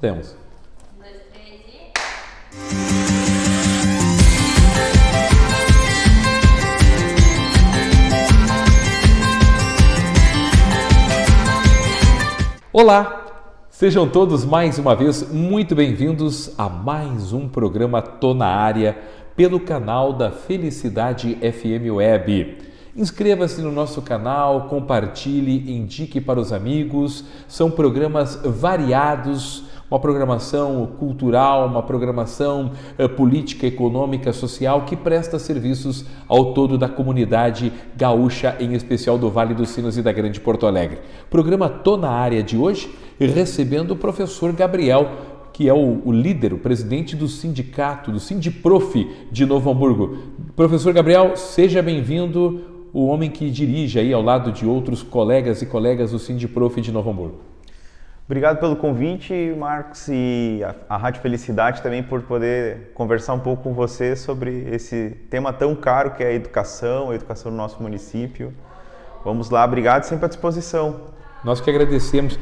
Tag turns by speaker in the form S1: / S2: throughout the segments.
S1: Podemos.
S2: Um, dois, três e...
S1: Olá! Sejam todos mais uma vez muito bem-vindos a mais um programa Tô na Área pelo canal da Felicidade FM Web. Inscreva-se no nosso canal, compartilhe, indique para os amigos. São programas variados, uma programação cultural, uma programação política, econômica, social que presta serviços ao todo da comunidade gaúcha, em especial do Vale dos Sinos e da Grande Porto Alegre. Programa Tô na Área de hoje, recebendo o professor Gabriel, que é o líder, o presidente do sindicato, do Sindiprof de Novo Hamburgo. Professor Gabriel, seja bem-vindo, o homem que dirige aí ao lado de outros colegas e colegas do Sindiprof de Novo Hamburgo.
S3: Obrigado pelo convite, Marcos, e a Rádio Felicidade também por poder conversar um pouco com você sobre esse tema tão caro que é a educação do nosso município. Vamos lá, obrigado, sempre à disposição.
S1: Nós que agradecemos.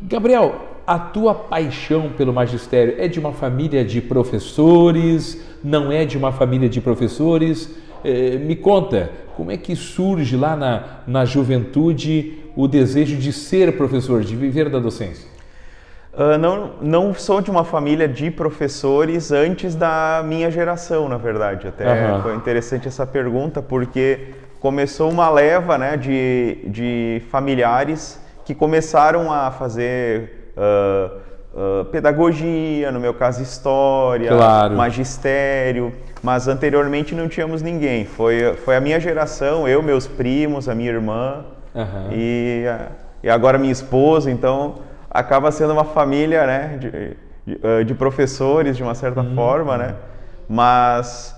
S1: Gabriel, a tua paixão pelo magistério é de uma família de professores? Não é de uma família de professores? Me conta, como é que surge lá na juventude o desejo de ser professor, de viver da docência?
S3: Não sou de uma família de professores antes da minha geração, na verdade. Até foi interessante essa pergunta, porque começou uma leva, né, de familiares que começaram a fazer pedagogia, no meu caso história, claro, magistério, mas anteriormente não tínhamos ninguém. Foi a minha geração, eu, meus primos, a minha irmã e agora minha esposa, então acaba sendo uma família, né, de professores de uma certa forma, né, mas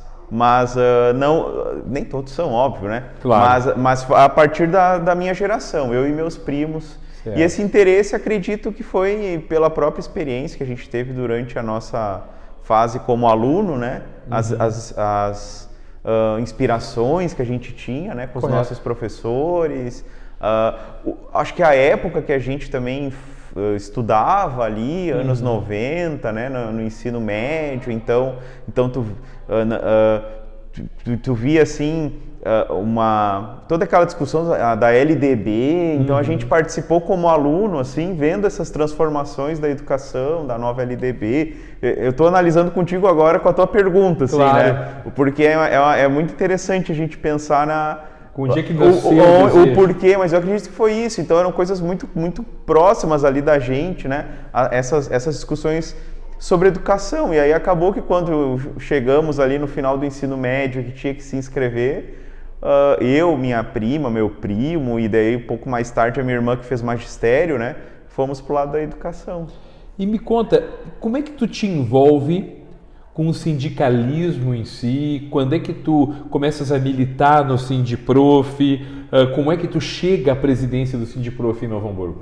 S3: não, nem todos são, óbvio, né? Claro. Mas a partir da minha geração, eu e meus primos. Certo. E esse interesse, acredito que foi pela própria experiência que a gente teve durante a nossa fase como aluno, né? As inspirações que a gente tinha, né, com os nossos professores. Acho que a época que a gente também estudava ali, anos 90, né, no ensino médio, então tu via assim toda aquela discussão da LDB, então a gente participou como aluno, assim, vendo essas transformações da educação, da nova LDB. Eu estou analisando contigo agora com a tua pergunta, assim, claro, né? Porque é muito interessante a gente pensar
S1: onde é que
S3: o porquê, mas eu acredito que foi isso. Então eram coisas muito, muito próximas ali da gente, né? Essas discussões sobre educação. E aí acabou que quando chegamos ali no final do ensino médio, que tinha que se inscrever, eu, minha prima, meu primo, e daí um pouco mais tarde a minha irmã que fez magistério, né? Fomos pro lado da educação.
S1: E me conta, como é que tu te envolve com o sindicalismo em si? Quando é que tu começas a militar no Sindiprof? Como é que tu chega à presidência do Sindiprof em Novo Hamburgo?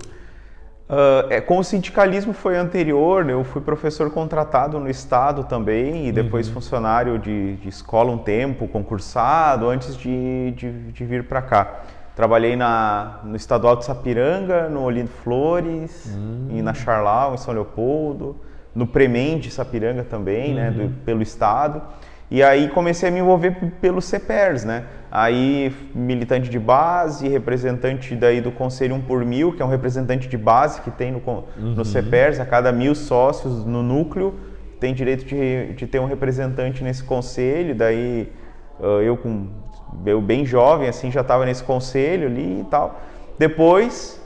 S3: Com o sindicalismo foi anterior, né? Eu fui professor contratado no estado também e depois funcionário de escola um tempo, concursado, antes de vir para cá. Trabalhei no Estadual de Sapiranga, no Olindo Flores, e na Charlau, em São Leopoldo, no Premem de Sapiranga também, né, pelo estado. E aí comecei a me envolver pelo CEPERS, né? Aí militante de base, representante daí do Conselho 1 por 1000, que é um representante de base que tem no CEPERS, a cada 1000 sócios no núcleo, tem direito de ter um representante nesse conselho. Daí eu bem jovem, assim, já estava nesse conselho ali e tal. Depois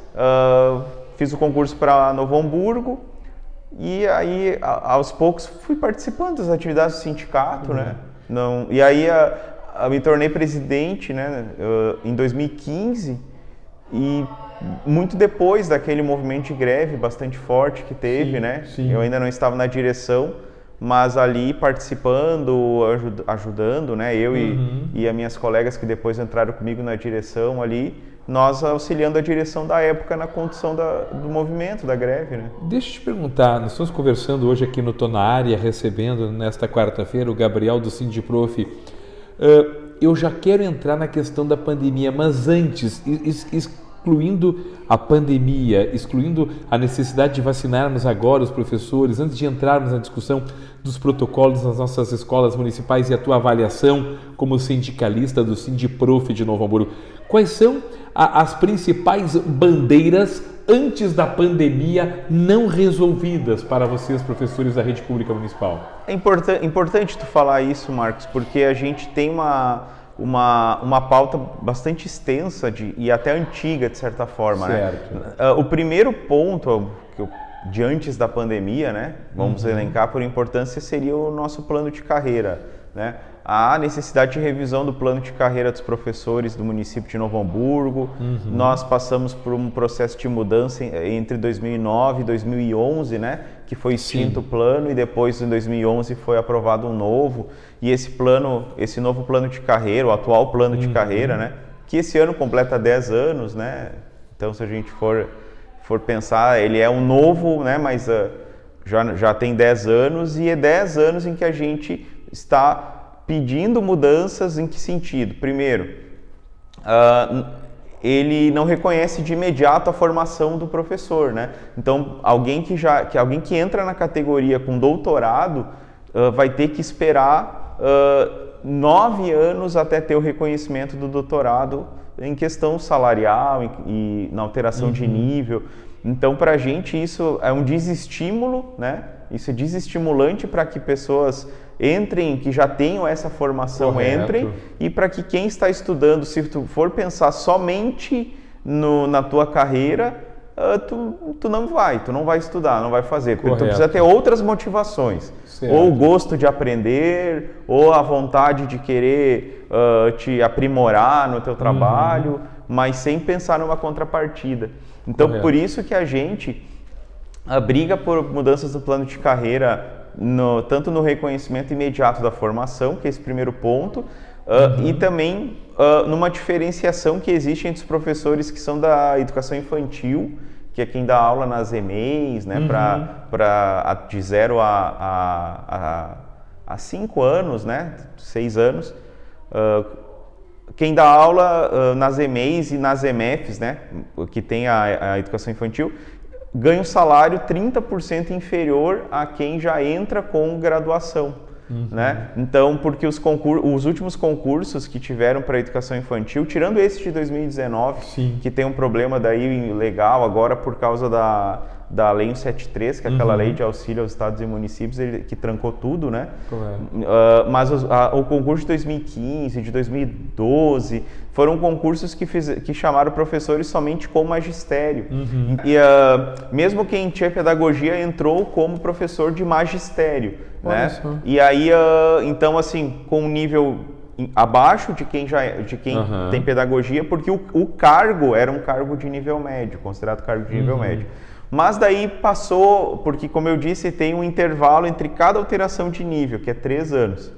S3: fiz o concurso para Novo Hamburgo, e aí, aos poucos, fui participando das atividades do sindicato, né? E aí, me tornei presidente, né, em 2015, e muito depois daquele movimento de greve bastante forte que teve, né? Sim. Eu ainda não estava na direção, mas ali participando, ajudando, né? Eu e as minhas colegas que depois entraram comigo na direção ali, nós auxiliando a direção da época na condução do movimento, da greve, né?
S1: Deixa eu te perguntar, nós estamos conversando hoje aqui no Tô na Área, recebendo nesta quarta-feira o Gabriel do Sindiprof. Eu já quero entrar na questão da pandemia, mas antes, excluindo a pandemia, excluindo a necessidade de vacinarmos agora os professores, antes de entrarmos na discussão dos protocolos nas nossas escolas municipais e a tua avaliação como sindicalista do Sindiprof de Novo Hamburgo, quais são as principais bandeiras antes da pandemia não resolvidas para vocês, professores da rede pública municipal?
S3: É importante tu falar isso, Marcos, porque a gente tem uma pauta bastante extensa e até antiga, de certa forma.
S1: Certo.
S3: Né? O primeiro ponto de antes da pandemia, né, vamos elencar por importância, seria o nosso plano de carreira. Né? Há necessidade de revisão do plano de carreira dos professores do município de Novo Hamburgo. Nós passamos por um processo de mudança entre 2009 e 2011, né? Que foi extinto o plano, e depois em 2011 foi aprovado um novo. E esse novo plano de carreira, o atual plano de carreira, né? Que esse ano completa 10 anos, né? Então, se a gente for pensar, ele é um novo, né? Mas já tem 10 anos, e é 10 anos em que a gente está pedindo mudanças. Em que sentido? Primeiro, ele não reconhece de imediato a formação do professor, né? Então, alguém que entra na categoria com doutorado vai ter que esperar 9 anos até ter o reconhecimento do doutorado em questão salarial e na alteração de nível. Então, para a gente isso é um desestímulo, né? Isso é desestimulante para que pessoas entrem, que já tenham essa formação, entrem, e para que quem está estudando, se tu for pensar somente na tua carreira, tu não vai estudar, não vai fazer, porque tu precisa ter outras motivações, ou o gosto de aprender, ou a vontade de querer te aprimorar no teu trabalho, mas sem pensar numa contrapartida. Então, por isso que a gente briga por mudanças do plano de carreira, tanto no reconhecimento imediato da formação, que é esse primeiro ponto, e também numa diferenciação que existe entre os professores que são da educação infantil, que é quem dá aula nas EMEIs, né, de 0 a 5 anos, né, 6 anos, quem dá aula nas EMEIs e nas EMEFs, né, que tem a educação infantil, ganha um salário 30% inferior a quem já entra com graduação. Né? Então, porque os últimos concursos que tiveram para a educação infantil, tirando esse de 2019, que tem um problema daí legal agora por causa da Lei 173, que é aquela lei de auxílio aos estados e municípios, que trancou tudo, né? Mas o concurso de 2015, de 2012, foram concursos que chamaram professores somente com magistério. E mesmo quem tinha pedagogia entrou como professor de magistério, né? E aí, então, assim, com um nível abaixo de quem tem pedagogia, porque o cargo era um cargo de nível médio, considerado cargo de nível médio. Mas daí passou, porque como eu disse, tem um intervalo entre cada alteração de nível, que é 3 anos.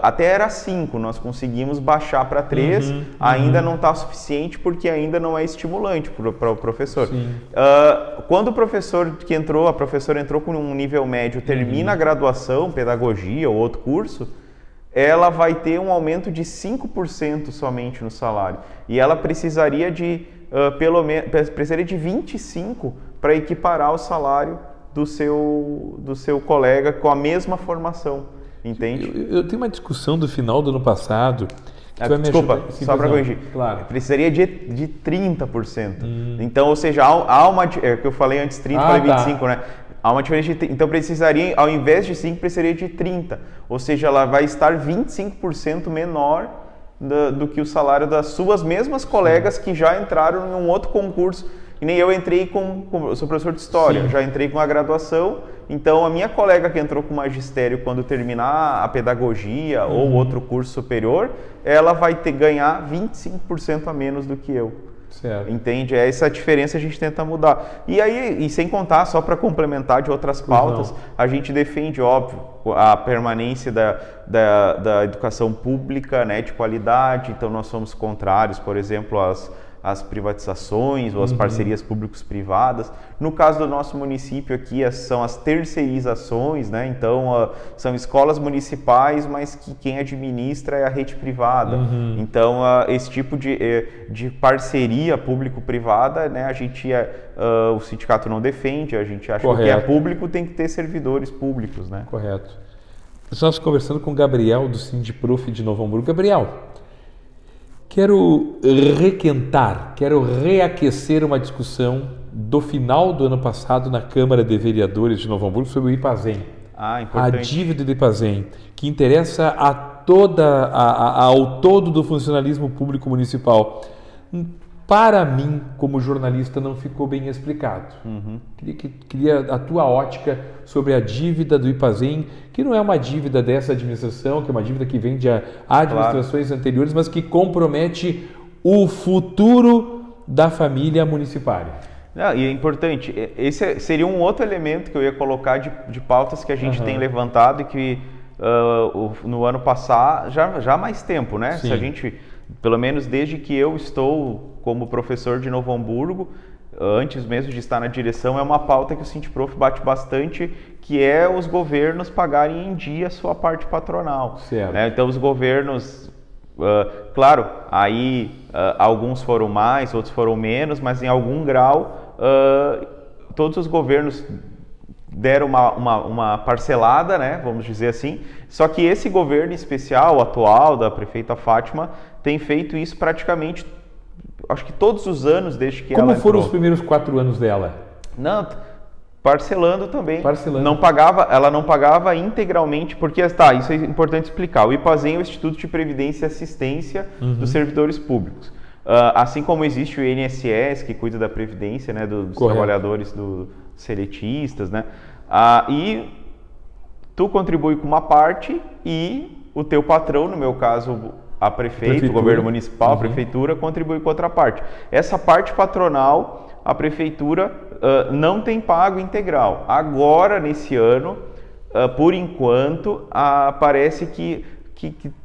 S3: Até era 5, nós conseguimos baixar para 3, ainda não está suficiente porque ainda não é estimulante para o professor. Quando a professora entrou com um nível médio, termina a graduação, pedagogia ou outro curso, ela vai ter um aumento de 5% somente no salário. E ela precisaria de precisaria de 25% para equiparar o salário do seu colega com a mesma formação. Entende?
S1: Eu tenho uma discussão do final do ano passado.
S3: Desculpa, só para corrigir.
S1: Claro.
S3: Precisaria de 30%. Então, ou seja, há uma. É que eu falei antes 30, falei 25, né? Há uma diferença de. Então, precisaria, ao invés de 5, precisaria de 30. Ou seja, ela vai estar 25% menor do que o salário das suas mesmas colegas que já entraram em um outro concurso. E nem eu entrei eu sou professor de História, já entrei com a graduação, então a minha colega que entrou com magistério, quando terminar a pedagogia ou outro curso superior, ela vai ganhar 25% a menos do que eu.
S1: Certo.
S3: Entende? Essa diferença a gente tenta mudar. E aí, sem contar, só para complementar de outras pautas, a gente defende, óbvio, a permanência da educação pública, né, de qualidade, então nós somos contrários, por exemplo, as privatizações ou as parcerias públicos-privadas. No caso do nosso município aqui, são as terceirizações, né? Então, são escolas municipais, mas que quem administra é a rede privada. Então, esse tipo de parceria público-privada, né? O sindicato não defende, a gente acha que o que é público tem que ter servidores públicos, né?
S1: Correto. Nós conversando com o Gabriel do Sindiprof de Novo Hamburgo. Gabriel, quero reaquecer uma discussão do final do ano passado na Câmara de Vereadores de Novo Hamburgo sobre o IPAZEM. A dívida do IPAZEM, que interessa ao todo do funcionalismo público municipal. Para mim, como jornalista, não ficou bem explicado. Queria a tua ótica sobre a dívida do IPAZEM, que não é uma dívida dessa administração, que é uma dívida que vem de administrações anteriores, mas que compromete o futuro da família municipal.
S3: E é importante, esse seria um outro elemento que eu ia colocar de pautas que a gente tem levantado e que no ano passado, já há mais tempo, né?
S1: Sim.
S3: Se a gente, pelo menos desde que eu estou como professor de Novo Hamburgo, antes mesmo de estar na direção, é uma pauta que o Sindiprof bate bastante, que é os governos pagarem em dia a sua parte patronal.
S1: Certo.
S3: Né? Então, os governos, claro, aí alguns foram mais, outros foram menos, mas em algum grau, todos os governos deram uma parcelada, né, vamos dizer assim, só que esse governo especial, atual, da prefeita Fátima, tem feito isso praticamente, acho que todos os anos desde que ela entrou.
S1: Como foram os primeiros 4 anos dela?
S3: Não, parcelando também.
S1: Parcelando.
S3: Ela não pagava integralmente, porque isso é importante explicar. O IPAZEM é o Instituto de Previdência e Assistência dos Servidores Públicos. Assim como existe o INSS, que cuida da previdência, né, dos trabalhadores seletistas, né? E tu contribui com uma parte e o teu patrão, no meu caso a prefeito, o governo municipal, a prefeitura, contribui com outra parte. Essa parte patronal, a prefeitura não tem pago integral. Agora, nesse ano, por enquanto, parece que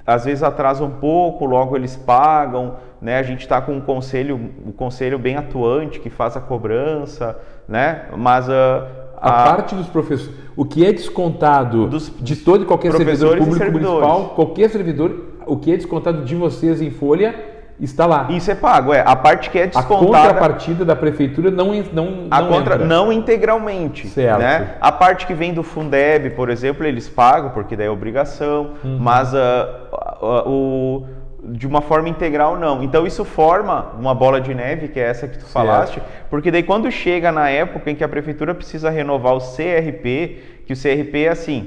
S3: às vezes atrasa um pouco, logo eles pagam, né? A gente está com um conselho bem atuante que faz a cobrança, né? Mas
S1: a parte dos professores, o que é descontado de todo e qualquer servidor público municipal, qualquer servidor, o que é descontado de vocês em folha está lá.
S3: Isso é pago, a parte que é descontada.
S1: A contrapartida da prefeitura não entra.
S3: Não integralmente.
S1: Certo.
S3: Né? A parte que vem do Fundeb, por exemplo, eles pagam, porque daí é obrigação, mas de uma forma integral não. Então isso forma uma bola de neve, que é essa que tu falaste, porque daí quando chega na época em que a prefeitura precisa renovar o CRP, que o CRP é assim,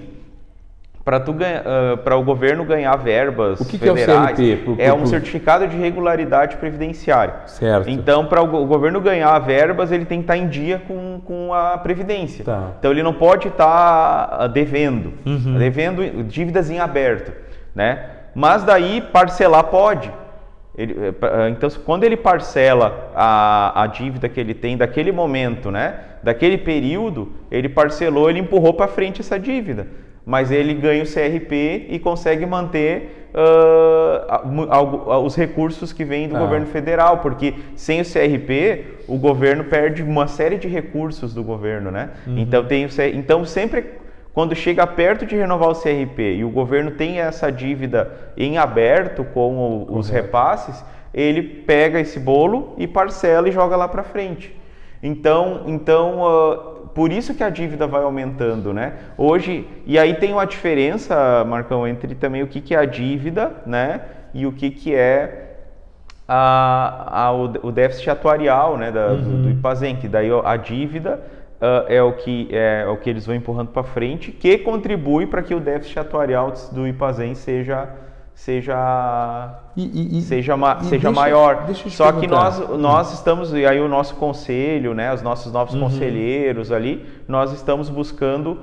S3: para o governo ganhar verbas federais,
S1: é o CRP?
S3: É um certificado de regularidade previdenciária.
S1: Certo.
S3: Então, para o governo ganhar verbas, ele tem que estar em dia com a Previdência.
S1: Tá.
S3: Então, ele não pode estar devendo dívidas em aberto, né? Mas daí, parcelar pode. Então, quando ele parcela a dívida que ele tem daquele momento, né? Daquele período, ele parcelou, ele empurrou para frente essa dívida. Mas ele ganha o CRP e consegue manter os recursos que vêm do governo federal, porque sem o CRP, o governo perde uma série de recursos do governo, né? Então, sempre quando chega perto de renovar o CRP e o governo tem essa dívida em aberto com os repasses, ele pega esse bolo e parcela e joga lá para frente. Então, por isso que a dívida vai aumentando, né? Hoje, e aí tem uma diferença, Marcão, entre também o que é a dívida, né? E o que é o déficit atuarial, né? Do IPAZEM, que daí a dívida é o que eles vão empurrando para frente, que contribui para que o déficit atuarial do IPAZEM seja maior. Só que nós estamos, e aí o nosso conselho, né, os nossos novos conselheiros ali, nós estamos buscando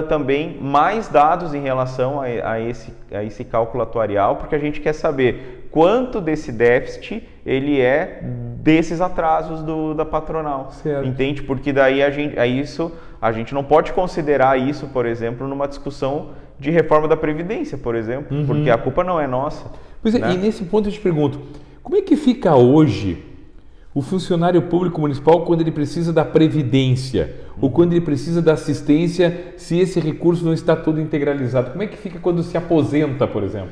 S3: também mais dados em relação a esse cálculo atuarial, porque a gente quer saber quanto desse déficit ele é desses atrasos da patronal.
S1: Certo.
S3: Entende? Porque daí a gente não pode considerar isso, por exemplo, numa discussão de reforma da Previdência, por exemplo, porque a culpa não é nossa.
S1: Pois é, né? E nesse ponto eu te pergunto, como é que fica hoje O funcionário público municipal, quando ele precisa da previdência ou quando ele precisa da assistência, se esse recurso não está todo integralizado, como é que fica quando se aposenta, por exemplo?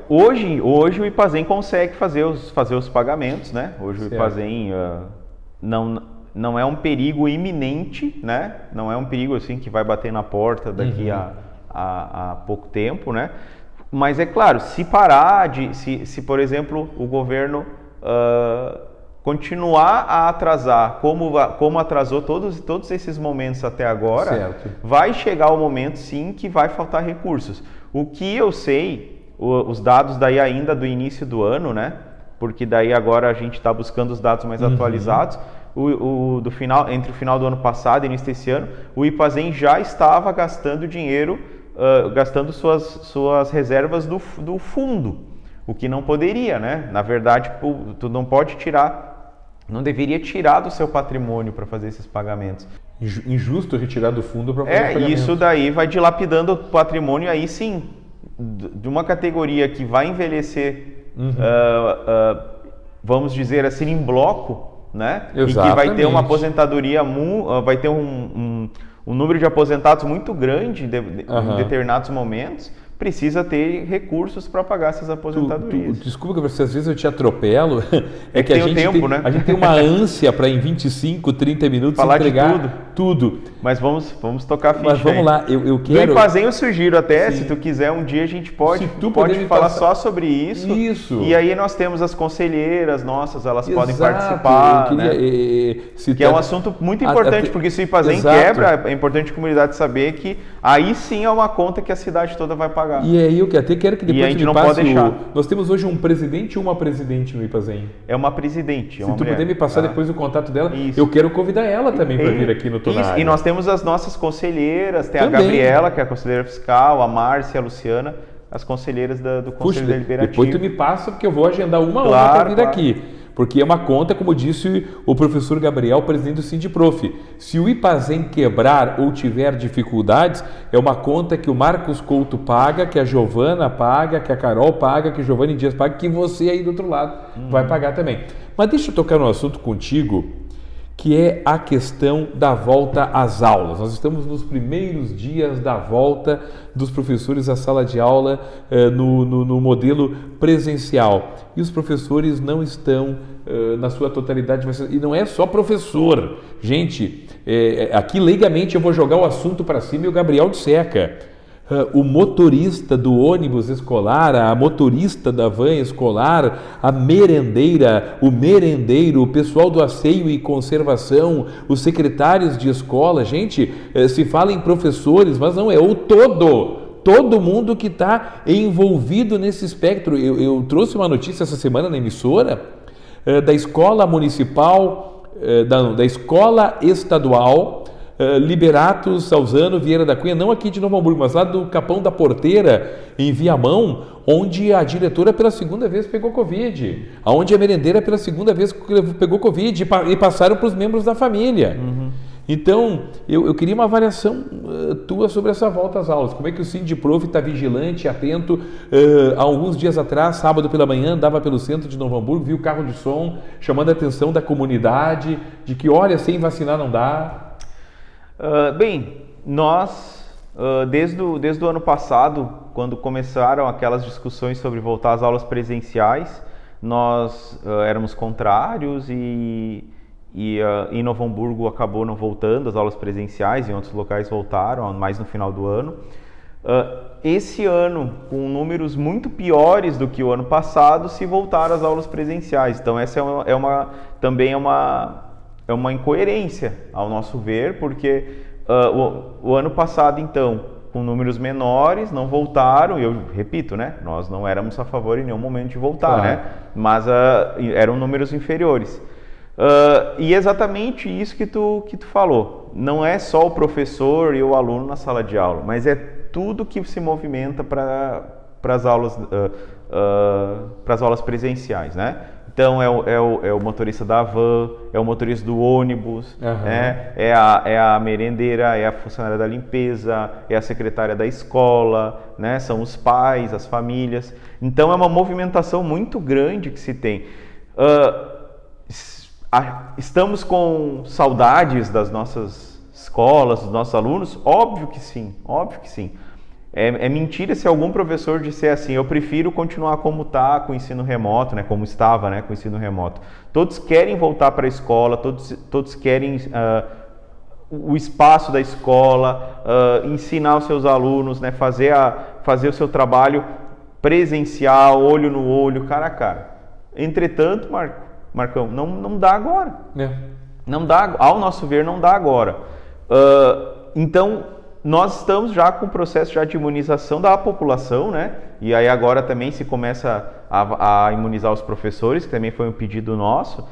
S3: Hoje o IPAZEM consegue fazer os pagamentos, né? Hoje
S1: certo.
S3: O IPAZEM não é um perigo iminente, né? Não é um perigo assim que vai bater na porta daqui a pouco tempo, né? Mas é claro, se parar se por exemplo o governo continuar a atrasar, como atrasou todos esses momentos até agora,
S1: certo.
S3: Vai chegar o momento sim que vai faltar recursos. O que eu sei, os dados daí ainda do início do ano, né? Porque daí agora a gente está buscando os dados mais atualizados. Entre o final do ano passado e início desse ano, o IPAZEM já estava gastando dinheiro, gastando suas reservas do fundo, o que não poderia, né? Na verdade, tu não pode não deveria tirar do seu patrimônio para fazer esses pagamentos.
S1: Injusto retirar do fundo para fazer os pagamentos.
S3: Isso daí vai dilapidando o patrimônio, aí sim, de uma categoria que vai envelhecer, vamos dizer assim, em bloco, né?
S1: Exatamente.
S3: E que vai ter uma aposentadoria, vai ter um número de aposentados muito grande em determinados momentos, precisa ter recursos para pagar essas aposentadorias.
S1: Desculpa, às vezes eu te atropelo.
S3: É que a gente
S1: tem uma ânsia para em 25, 30 minutos
S3: falar
S1: entregar
S3: de
S1: tudo.
S3: Mas vamos tocar a ficha.
S1: Mas vamos lá, eu quero...
S3: Do IPAZEM eu sugiro até,
S1: Sim.
S3: se tu quiser, um dia a gente pode
S1: falar
S3: falar só sobre isso.
S1: Isso.
S3: E aí nós temos as conselheiras nossas, elas
S1: Exato.
S3: podem participar.
S1: Eu queria,
S3: né? Que é um assunto muito importante, porque se o IPAZEM quebra, é importante a comunidade saber que aí sim é uma conta que a cidade toda vai pagar.
S1: E aí eu até quero que depois
S3: a gente não pode deixar.
S1: Nós temos hoje um presidente e uma presidente no IPAZEM.
S3: É uma presidente.
S1: Se tu puder me passar depois o contato dela,
S3: Isso.
S1: Eu quero convidar ela também para vir aqui no Tonar.
S3: E nós temos as nossas conselheiras, tem
S1: também.
S3: A Gabriela, que é a conselheira fiscal, a Márcia, a Luciana, as conselheiras do Conselho Deliberativo.
S1: Depois tu me passa, porque eu vou agendar uma hora para vir aqui. Porque é uma conta, como disse o professor Gabriel, presidente do Sindiprof. Se o IPAZEM quebrar ou tiver dificuldades, é uma conta que o Marcos Couto paga, que a Giovana paga, que a Carol paga, que a Giovana Dias paga, que você aí do outro lado vai pagar também. Mas deixa eu tocar no assunto contigo, que é a questão da volta às aulas. Nós estamos nos primeiros dias da volta dos professores à sala de aula no modelo presencial. E os professores não estão na sua totalidade. E não é só professor. Gente, aqui leigamente eu vou jogar o assunto para cima e o Gabriel disseca. O motorista do ônibus escolar, a motorista da van escolar, a merendeira, o merendeiro, o pessoal do asseio e conservação, os secretários de escola, gente, se fala em professores, mas não, é o todo mundo que está envolvido nesse espectro. Eu trouxe uma notícia essa semana na emissora da escola municipal, da escola estadual, Liberato Salzano Vieira da Cunha, não aqui de Novo Hamburgo, mas lá do Capão da Porteira, em Viamão, onde a diretora pela segunda vez pegou Covid, onde a merendeira pela segunda vez pegou Covid e passaram para os membros da família. Então, eu queria uma avaliação tua sobre essa volta às aulas. Como é que o Sindiprof está vigilante, atento? Há alguns dias atrás, sábado pela manhã, andava pelo centro de Novo Hamburgo, viu o carro de som, chamando a atenção da comunidade, de que, olha, sem vacinar não dá.
S3: Nós, desde o ano passado, quando começaram aquelas discussões sobre voltar às aulas presenciais, nós éramos contrários e em Novo Hamburgo acabou não voltando as aulas presenciais, em outros locais voltaram, mais no final do ano. Esse ano, com números muito piores do que o ano passado, se voltaram às aulas presenciais. Então essa também é uma incoerência, ao nosso ver, porque o ano passado, então, com números menores, não voltaram, e eu repito, né, nós não éramos a favor em nenhum momento de voltar, né, mas eram números inferiores. E exatamente isso que tu falou, não é só o professor e o aluno na sala de aula, mas é tudo que se movimenta para as aulas presenciais, né? Então é o motorista da van, é o motorista do ônibus, é a merendeira, é a funcionária da limpeza, é a secretária da escola, né? São os pais, as famílias. Então é uma movimentação muito grande que se tem. Estamos com saudades das nossas escolas, dos nossos alunos? Óbvio que sim, óbvio que sim. É mentira se algum professor disser assim, eu prefiro continuar como está com o ensino remoto, né, como estava, né, com o ensino remoto. Todos querem voltar para a escola, todos querem o espaço da escola, ensinar os seus alunos, né, fazer o seu trabalho presencial, olho no olho, cara a cara. Entretanto, Marcão, não dá agora. Não dá, ao nosso ver, não dá agora. Então, nós estamos já com o processo já de imunização da população, né? E aí agora também se começa a imunizar os professores, que também foi um pedido nosso.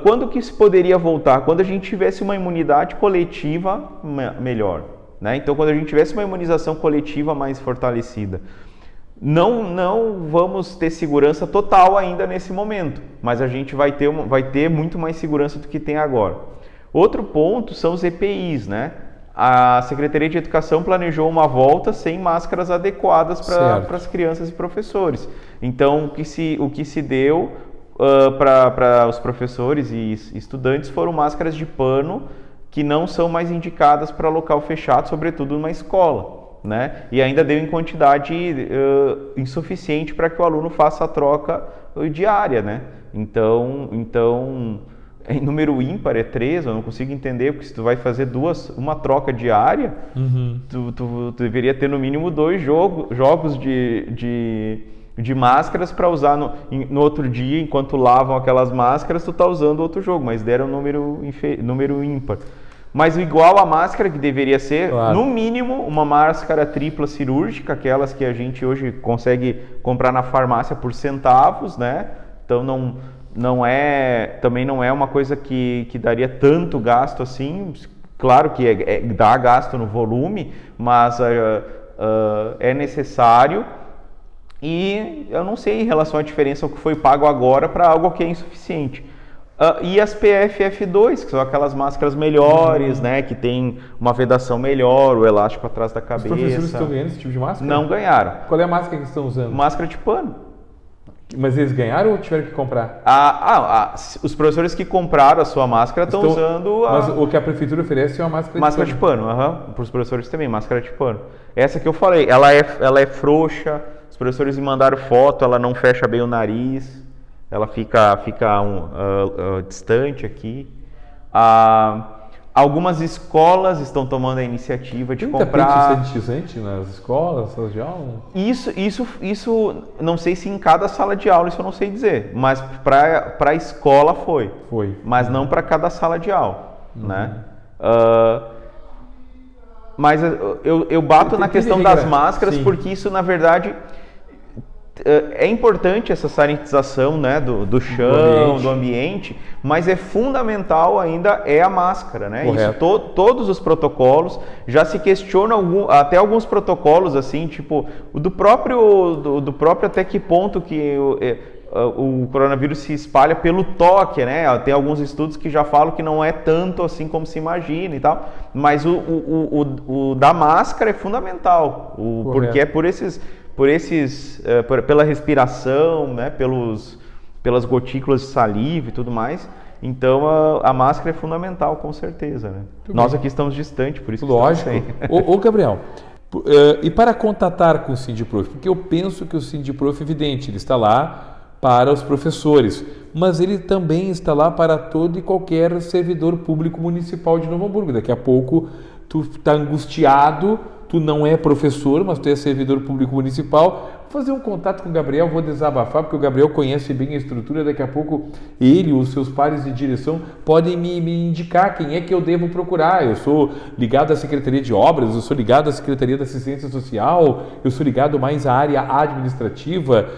S3: Quando que se poderia voltar? Quando a gente tivesse uma imunidade coletiva melhor, né? Então, quando a gente tivesse uma imunização coletiva mais fortalecida. Não vamos ter segurança total ainda nesse momento, mas a gente vai ter muito mais segurança do que tem agora. Outro ponto são os EPIs, né? A Secretaria de Educação planejou uma volta sem máscaras adequadas para as crianças e professores. Então, o que se deu para os professores e estudantes foram máscaras de pano que não são mais indicadas para local fechado, sobretudo numa escola, né? E ainda deu em quantidade insuficiente para que o aluno faça a troca diária, né? Então em número ímpar é 3, eu não consigo entender, porque se tu vai fazer uma troca diária, tu deveria ter no mínimo 2 jogos de máscaras para usar no outro dia, enquanto lavam aquelas máscaras, tu tá usando outro jogo, mas deram número ímpar. Mas igual a máscara que deveria ser, no mínimo, uma máscara tripla cirúrgica, aquelas que a gente hoje consegue comprar na farmácia por centavos, né? Então também não é uma coisa que daria tanto gasto assim. Claro que dá gasto no volume, mas é necessário. E eu não sei em relação à diferença ao que foi pago agora para algo que é insuficiente. E as PFF2, que são aquelas máscaras melhores, né, que tem uma vedação melhor, o elástico atrás da cabeça.
S1: Os professores estão ganhando esse tipo de máscara?
S3: Não ganharam.
S1: Qual é a máscara que eles estão usando?
S3: Máscara de pano.
S1: Mas eles ganharam ou tiveram que comprar?
S3: Os professores que compraram a sua máscara estão usando
S1: Mas o que a prefeitura oferece é uma máscara
S3: de pano. Para os professores também, máscara de pano. Essa que eu falei, ela é frouxa, os professores me mandaram foto, ela não fecha bem o nariz, ela fica distante aqui. Algumas escolas estão tomando a iniciativa de comprar...
S1: Tem sanitizante nas escolas, salas de aula?
S3: Isso, não sei se em cada sala de aula, isso eu não sei dizer, mas para a escola foi. Mas não para cada sala de aula, né? Mas eu bato na questão das máscaras, porque isso, na verdade... É importante essa sanitização, né, do chão, do ambiente, mas é fundamental ainda a máscara, né? Isso, todos os protocolos, já se questiona até alguns protocolos assim, tipo o do próprio até que ponto que o coronavírus se espalha pelo toque, né? Tem alguns estudos que já falam que não é tanto assim como se imagina e tal, mas o da máscara é fundamental, porque é pela respiração, né, pelas gotículas de saliva e tudo mais. Então a máscara é fundamental, com certeza, né? Nós aqui estamos distantes, por isso que
S1: lógico. Ô Gabriel, e para contatar com o Sindiprof? Porque eu penso que o Sindiprof, evidente, ele está lá para os professores, mas ele também está lá para todo e qualquer servidor público municipal de Novo Hamburgo. Daqui a pouco tu está angustiado, tu não é professor, mas tu é servidor público municipal. Vou fazer um contato com o Gabriel, vou desabafar, porque o Gabriel conhece bem a estrutura. Daqui a pouco ele ou os seus pares de direção podem me indicar quem é que eu devo procurar. Eu sou ligado à Secretaria de Obras, eu sou ligado à Secretaria da Assistência Social, eu sou ligado mais à área administrativa.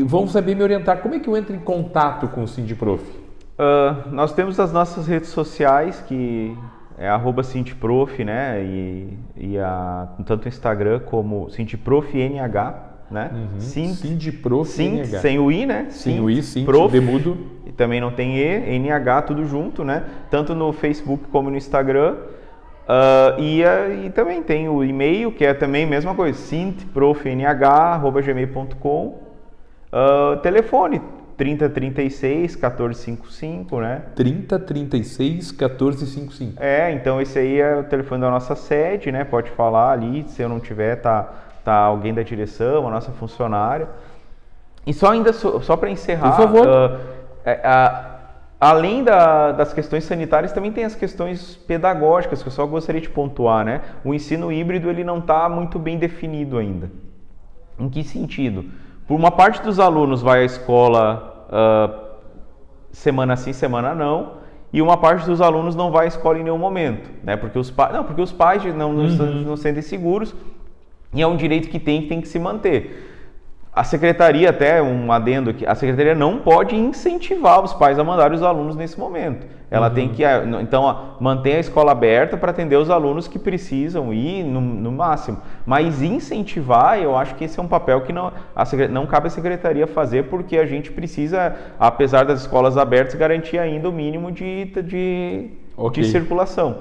S1: Vão saber me orientar. Como é que eu entro em contato com o Sindiprof?
S3: Nós temos as nossas redes sociais, que é @Sindiprof, né? E tanto o Instagram como Sindiprof.nh, né?
S1: Sindiprof.nh.
S3: Sem o I, né?
S1: Sem o I, sim.
S3: Prof,
S1: demudo.
S3: E também não tem E, NH, tudo junto, né? Tanto no Facebook como no Instagram. E também tem o e-mail, que é também a mesma coisa, sintprofnh@gmail.com. Telefone 3036 1455, né?
S1: 3036 1455.
S3: Então esse aí é o telefone da nossa sede, né? Pode falar ali, se eu não tiver, tá alguém da direção, a nossa funcionária. E só para encerrar,
S1: por favor.
S3: Além das questões sanitárias, também tem as questões pedagógicas, que eu só gostaria de pontuar, né? O ensino híbrido, ele não está muito bem definido ainda. Em que sentido? Por uma parte dos alunos vai à escola semana sim, semana não, e uma parte dos alunos não vai à escola em nenhum momento, né? Porque os pais não sentem seguros, e é um direito que tem que se manter. A secretaria, até um adendo aqui, a secretaria não pode incentivar os pais a mandarem os alunos nesse momento. Ela tem que, então, manter a escola aberta para atender os alunos que precisam ir no máximo. Mas incentivar, eu acho que esse é um papel que não cabe à secretaria fazer, porque a gente precisa, apesar das escolas abertas, garantir ainda o mínimo de circulação.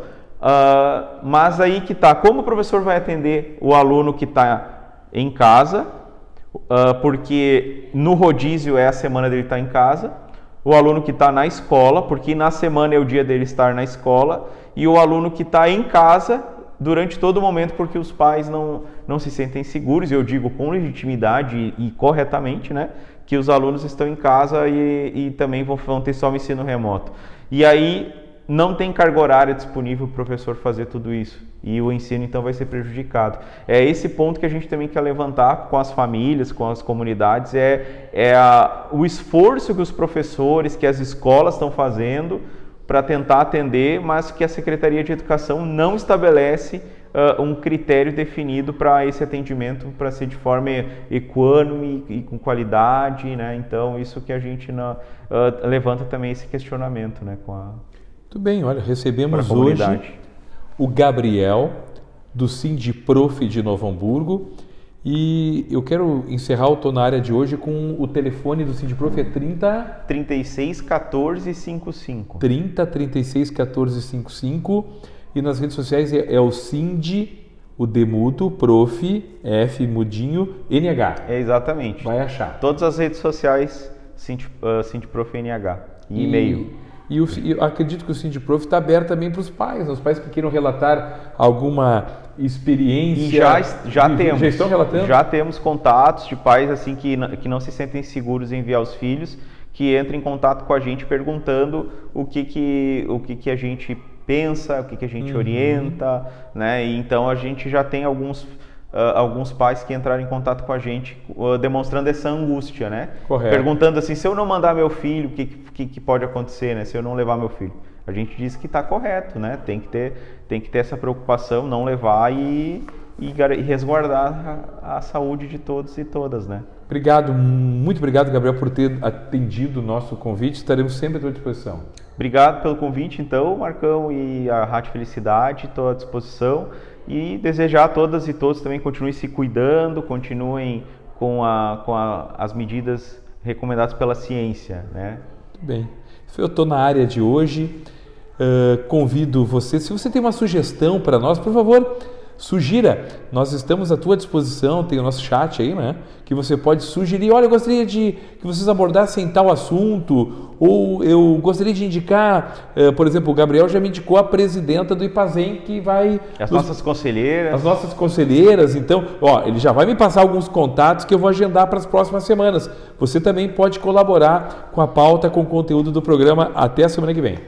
S3: Mas aí que está, como o professor vai atender o aluno que está em casa, porque no rodízio é a semana dele estar em casa, o aluno que está na escola, porque na semana é o dia dele estar na escola, e o aluno que está em casa durante todo o momento, porque os pais não se sentem seguros, e eu digo com legitimidade e corretamente, né, que os alunos estão em casa e também vão ter só o ensino remoto. E aí não tem carga horária disponível para o professor fazer tudo isso, e o ensino então vai ser prejudicado. É esse ponto que a gente também quer levantar com as famílias, com as comunidades, o esforço que os professores, que as escolas estão fazendo para tentar atender, mas que a Secretaria de Educação não estabelece um critério definido para esse atendimento, para ser de forma equânime e com qualidade, né? Então isso que a gente levanta também esse questionamento, né,
S1: Muito bem, olha, recebemos hoje o Gabriel, do Sindiprof de Novo Hamburgo, e eu quero encerrar o Tô na Área de hoje com o telefone do Sindiprof, é
S3: 36 14 55.
S1: 36 14 55, e nas redes sociais é o Sindi, o Demudo, Prof, F, Mudinho, NH.
S3: Exatamente.
S1: Vai achar.
S3: Todas as redes sociais, Sindiprof NH, e e-mail.
S1: E eu acredito que o Sindiprof está aberto também para os pais que queiram relatar alguma experiência.
S3: E já temos.
S1: Já estão relatando?
S3: Já temos contatos de pais assim que não se sentem seguros em enviar os filhos, que entram em contato com a gente perguntando o que a gente pensa, o que a gente orienta, né? E então a gente já tem alguns pais que entraram em contato com a gente demonstrando essa angústia, né?
S1: Correto.
S3: Perguntando assim, se eu não mandar meu filho, o que pode acontecer, né? Se eu não levar meu filho. A gente diz que está correto, né? Tem que ter essa preocupação, não levar e resguardar a saúde de todos e todas, né?
S1: Obrigado, muito obrigado, Gabriel, por ter atendido o nosso convite. Estaremos sempre à tua disposição.
S3: Obrigado pelo convite, então, Marcão, e a Rádio Felicidade, estou à disposição. E desejar a todas e todos também continuem se cuidando, continuem com as medidas recomendadas pela ciência, né?
S1: Muito bem. Eu estou na área de hoje. Convido você, se você tem uma sugestão para nós, por favor, sugira. Nós estamos à tua disposição, tem o nosso chat aí, né? Que você pode sugerir. Olha, eu gostaria que vocês abordassem tal assunto, ou eu gostaria de indicar, por exemplo, o Gabriel já me indicou a presidenta do IPAZEM, que vai...
S3: nossas conselheiras.
S1: As nossas conselheiras, então, ele já vai me passar alguns contatos que eu vou agendar para as próximas semanas. Você também pode colaborar com a pauta, com o conteúdo do programa. Até a semana que vem.